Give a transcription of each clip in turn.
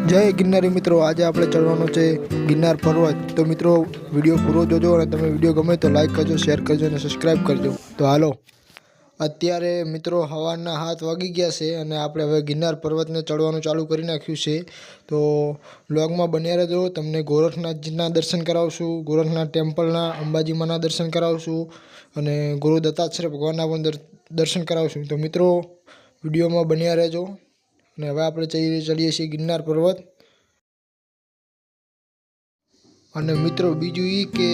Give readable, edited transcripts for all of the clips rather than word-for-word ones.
જય ગિરનારી મિત્રો, આજે આપણે ચડવાનો છે ગિરનાર પર્વત। તો મિત્રો વિડીયો પૂરો જોજો અને તમે વિડીયો ગમે તો લાઈક કરજો, શેર કરજો અને સબસ્ક્રાઈબ કરજો। તો હાલો, અત્યારે મિત્રો સવારના 7 વાગી ગયા છે અને આપણે હવે ગિરનાર પર્વતને ચડવાનું ચાલુ કરી નાખ્યું છે। તો વ્લોગમાં બન્યા રહેજો, તમને ગોરખનાથજીના દર્શન કરાવશું, ગોરખનાથ ટેમ્પલના અંબાજીમાના દર્શન કરાવશું અને ગુરુ દત્તાત્રેય ભગવાનના પણ દર્શન કરાવશું। તો મિત્રો વિડીયોમાં બન્યા રહેજો અને હવે આપણે ચડીએ છીએ ગિરનાર પર્વત। અને મિત્રો બીજું એ કે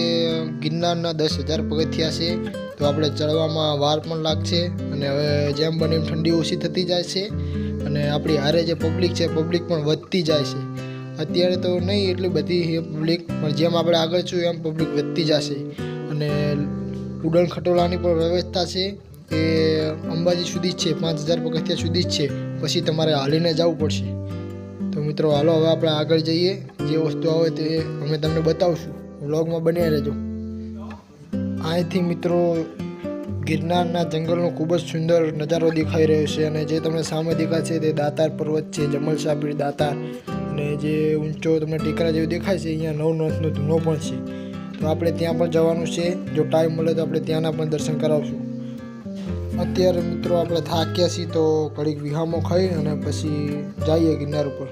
ગિરનારના 10,000 પગથિયા છે, તો આપણે ચડવામાં વાર પણ લાગશે અને હવે જેમ બને એમ ઠંડી ઓછી થતી જાય છે અને આપણી હારે જે પબ્લિક છે પબ્લિક પણ વધતી જાય છે। અત્યારે તો નહીં એટલી બધી પબ્લિક, પણ જેમ આપણે આગળ છું એમ પબ્લિક વધતી જશે। અને ઉડન ખટોલાની પણ વ્યવસ્થા છે, એ અંબાજી સુધી જ છે, 5,000 પગથિયા સુધી જ છે, પછી તમારે હાલીને જવું પડશે। તો મિત્રો હાલો હવે આપણે આગળ જઈએ, જે વસ્તુ આવે તે અમે તમને બતાવશું, વ્લોગમાં બન્યા રહેજો। અહીંથી મિત્રો ગિરનારના જંગલનો ખૂબ જ સુંદર નજારો દેખાઈ રહ્યો છે અને જે તમને સામે દેખાય છે તે દાતાર પર્વત છે, જમલસાપીર દાતાર, અને જે ઊંચો તમને ટેકરા જેવું દેખાય છે અહીંયા નવનાથનો ધૂનો પણ છે। તો આપણે ત્યાં પણ જવાનું છે, જો ટાઈમ મળે તો આપણે ત્યાંના પણ દર્શન કરાવશું। અત્યારે મિત્રો આપણે થાક્યા છીએ તો ઘડીક વિહામો ખાઈ અને પછી જઈએ ગિરનાર ઉપર।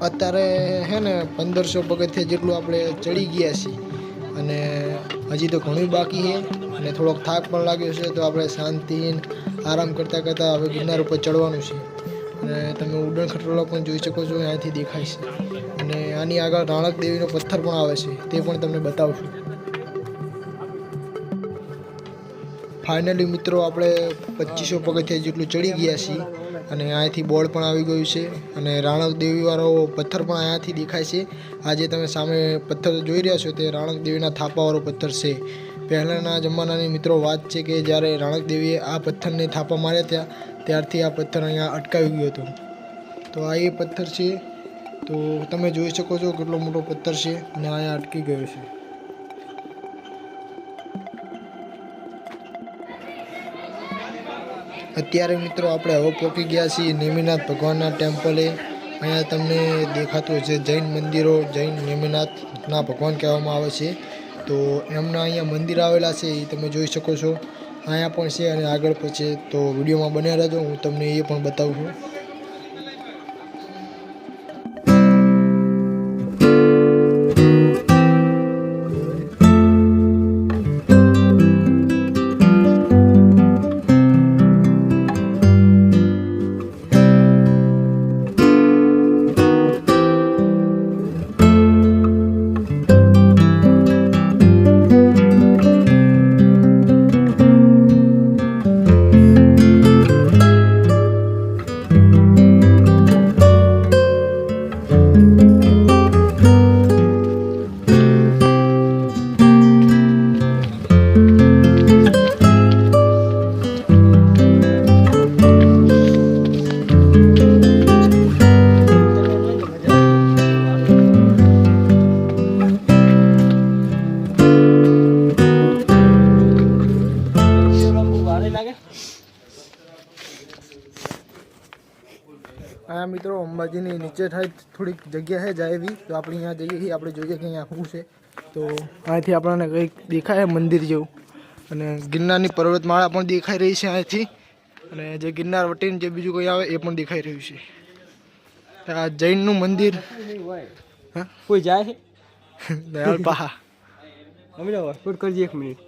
અત્યારે હે ને 1500 પગથિયા જેટલું આપણે ચડી ગયા છીએ અને હજી તો ઘણું બાકી છે અને થોડોક થાક પણ લાગ્યો છે। તો આપણે શાંતિથી આરામ કરતાં કરતાં હવે ગિરનાર ઉપર ચડવાનું છે અને તમે ઉડન ખટોલો પણ જોઈ શકો છો, અહીંયાથી દેખાય છે। અને આની આગળ રાણક દેવીનો પથ્થર પણ આવે છે, તે પણ તમને બતાવશું। ફાઇનલી મિત્રો આપણે 2500 પગથિયા જેટલું ચડી ગયા છીએ અને અહીંયાથી બોર્ડ પણ આવી ગયું છે અને રાણક દેવીવાળો પથ્થર પણ અહીંયાથી દેખાય છે। આ જે તમે સામે પથ્થર જોઈ રહ્યા છો તે રાણક દેવીના થાપાવાળો પથ્થર છે। પહેલાંના જમાનાની મિત્રો વાત છે કે જ્યારે રાણક દેવીએ આ પથ્થરને થાપા માર્યા ત્યારથી આ પથ્થર અહીંયા અટકાવી ગયો હતો। તો આ એ પથ્થર છે, તો તમે જોઈ શકો છો કેટલો મોટો પથ્થર છે અને અહીંયા અટકી ગયો છે। અત્યારે મિત્રો આપણે હવે પહોંચી ગયા છીએ નેમિનાથ ભગવાનના ટેમ્પલે। અહીંયા તમને દેખાતું હશે જૈન મંદિરો, જૈન નેમિનાથના ભગવાન કહેવામાં આવે છે। તો એમના અહીંયા મંદિર આવેલા છે એ તમે જોઈ શકો છો, અહીંયા પણ છે અને આગળ પણ છે। તો વિડીયોમાં બન્યા રહેજો, હું તમને એ પણ બતાવું છું। અંબાજીની નીચે થાય થોડીક જગ્યા છે જાય એવી, તો આપણે અહીંયા જઈએ છીએ, આપણે જોઈએ કે અહીંયા શું છે. તો અહીંથી આપણને કંઈક દેખાય મંદિર જેવું, અને ગિરનારની પર્વતમાળા પણ દેખાઈ રહી છે અહીંથી, અને જે ગિરનાર વટીને જે બીજું કોઈ આવે એ પણ દેખાઈ રહ્યું છે. આ જૈનનું મંદિર. હા કોઈ જાય છે દયાળ પહા અમે શૂટ કરજે 1 મિનિટ.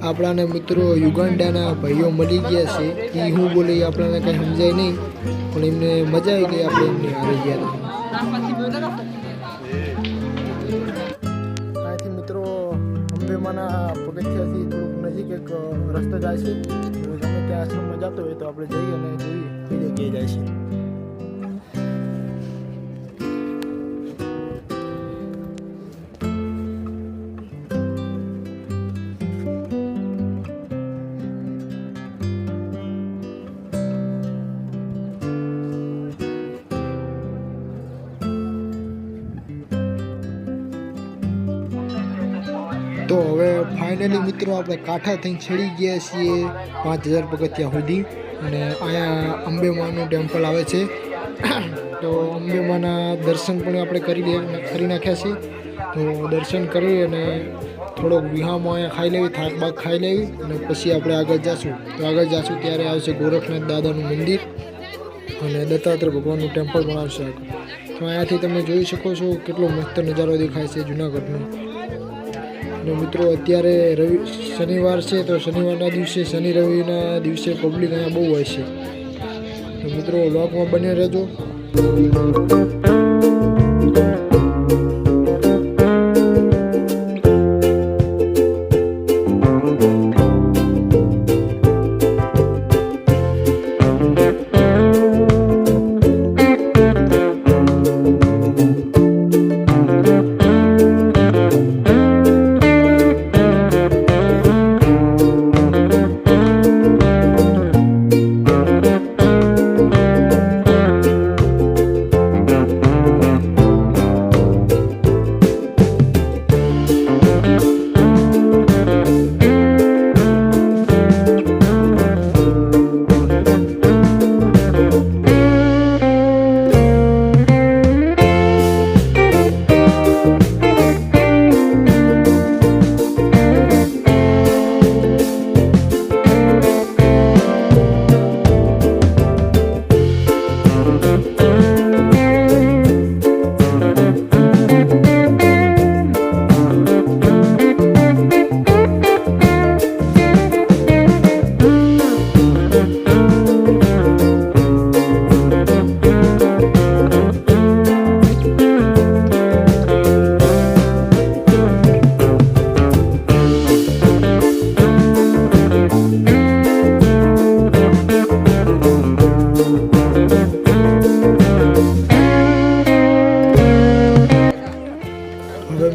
આપણાને મિત્રો યુગાન્ડાના ભાઈઓ મળી ગયા છે. એ હું બોલે એ આપણને કંઈ સમજાય નહીં, પણ એમને મજા આવી ગઈ. આપણે એમને આવી ગયા અહીંથી મિત્રો અંબેમાના પગથિયાથી થોડુંક નજીક એક રસ્તો જાય છે. તમે ત્યાં આશ્રમમાં જતો હોય તો આપણે જઈએ અને જોઈએ કઈ જગ્યાએ જાય છે. તો હવે ફાઇનલી મિત્રો આપણે કાંઠા થઈને ચડી ગયા છીએ 5000 પગથિયા સુધી, અને અહીંયા અંબેમાનું ટેમ્પલ આવે છે. તો અંબેમાના દર્શન પણ આપણે કરી નાખ્યા છે. તો દર્શન કરી અને થોડોક વિહામો અહીંયા ખાઈ લેવી, થાક બાક ખાઈ લેવી, અને પછી આપણે આગળ જઈશું. તો આગળ જઈશું ત્યારે આવશે ગોરખનાથ દાદાનું મંદિર અને દત્તાત્રેય ભગવાનનું ટેમ્પલ પણ આવશે આગળ. તો અહીંયાથી તમે જોઈ શકો છો કેટલો મસ્ત નજારો દેખાય છે જુનાગઢનો. અને મિત્રો અત્યારે શનિવાર છે, તો શનિવારના દિવસે શનિ રવિના દિવસે પબ્લિક અહીંયા બહુ હોય છે. તો મિત્રો વ્લોગમાં બને રહેજો.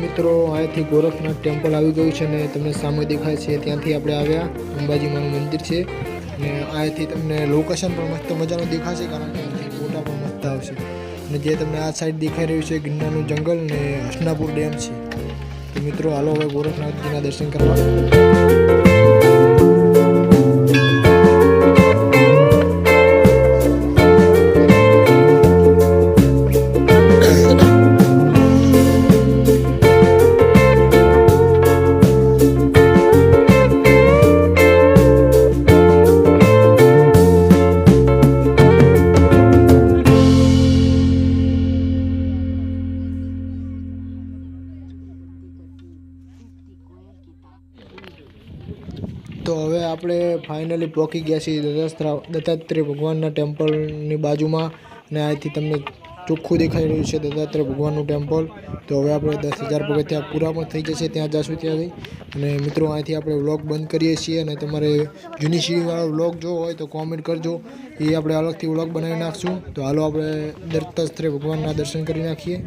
મિત્રો અહીંથી ગોરખનાથ ટેમ્પલ આવી ગયું છે, અને તમને સામે દેખાય છે ત્યાંથી આપણે આવ્યા. અંબાજીમાનું મંદિર છે, અને અહીંથી તમને લોકેશન પણ મસ્ત મજાનું દેખાશે, કારણ કે અહીંથી ફોટા પણ મસ્ત આવશે. અને જે તમને આ સાઈડ દેખાઈ રહ્યું છે ગિરનારનું જંગલ ને હસનાપુર ડેમ છે. તો મિત્રો હાલો હવે ગોરખનાથજીના દર્શન કરવા. તો હવે આપણે ફાઇનલી પહોંચી ગયા છીએ દત્તાત્રેય ભગવાનના ટેમ્પલની બાજુમાં, અને અહીંથી તમને ચોખ્ખું દેખાઈ રહ્યું છે દત્તાત્રેય ભગવાનનું ટેમ્પલ. તો હવે આપણે 10,000 પગથિયા પૂરા પણ થઈ જશે, ત્યાં જઈશું ત્યાંથી. અને મિત્રો અહીંથી આપણે વ્લોગ બંધ કરીએ છીએ, અને તમારે જૂની સીડીવાળો વ્લોગ જોવો હોય તો કોમેન્ટ કરજો, એ આપણે અલગથી વ્લોગ બનાવી નાખશું. તો હાલો આપણે દત્તાત્રેય ભગવાનના દર્શન કરી નાખીએ.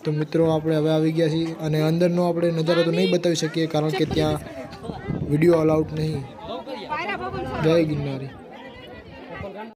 તો મિત્રો આપણે હવે આવી ગયા છીએ, અને અંદરનો આપણે નજારો તો નહીં બતાવી શકીએ કારણ કે ત્યાં વિડીયો અલાઉડ નહીં. જય ગિરનારી.